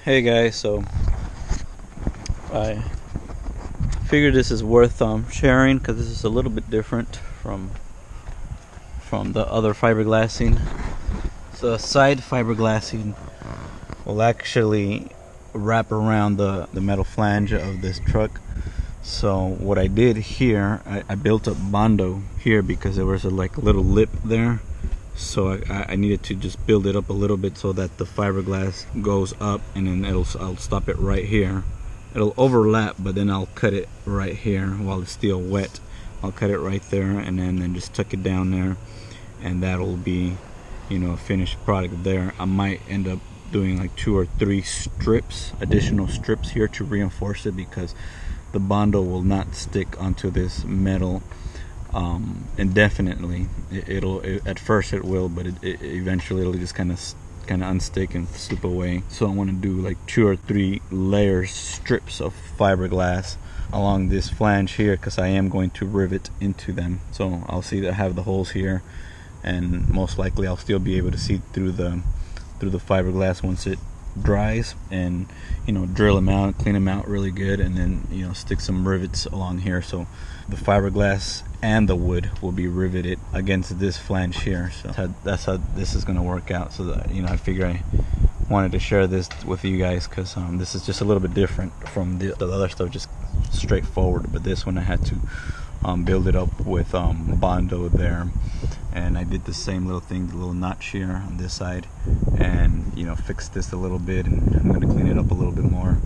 Hey guys, so I figured this is worth sharing because this is a little bit different from the other fiberglassing. So side fiberglassing will actually wrap around the metal flange of this truck. So what I did here, I built up bondo here because there was a little lip there. So I needed to just build it up a little bit so that the fiberglass goes up, and then I'll stop it right here. It'll overlap, but then I'll cut it right here while it's still wet. I'll cut it right there, and then just tuck it down there, and that'll be, a finished product there. I might end up doing like 2 or 3 strips, additional strips here to reinforce it, because the bondo will not stick onto this metal indefinitely. At first it will, but eventually it'll just kind of unstick and slip away. So I want to do like 2 or 3 layers, strips of fiberglass along this flange here, because I am going to rivet into them. So I'll see that I have the holes here, and most likely I'll still be able to see through the fiberglass once it dries, and drill them out, clean them out really good, and then stick some rivets along here, so the fiberglass and the wood will be riveted against this flange here. So that's how this is going to work out. So that I figure I wanted to share this with you guys, because this is just a little bit different from the other stuff, just straightforward. But this one I had to build it up with bondo there, and I did the same little thing, the little notch here on this side, and fix this a little bit, and I'm going to clean it up a little bit more.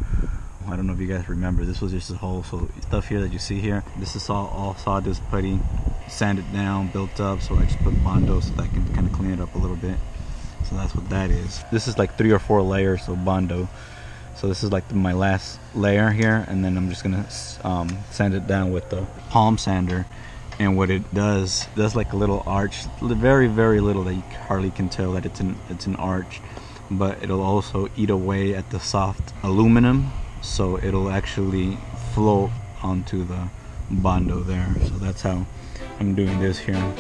I don't know if you guys remember, this was just a hole. So stuff here that you see here, this is all sawdust putty, sanded down, built up. So I just put bondo so that I can kind of clean it up a little bit. So that's what that is. This is like 3 or 4 layers of bondo. So this is like my last layer here, and then I'm just gonna sand it down with the palm sander. And what it does like a little arch, very little, that you hardly can tell that it's an arch, but it'll also eat away at the soft aluminum, so it'll actually float onto the bondo there. So that's how I'm doing this here.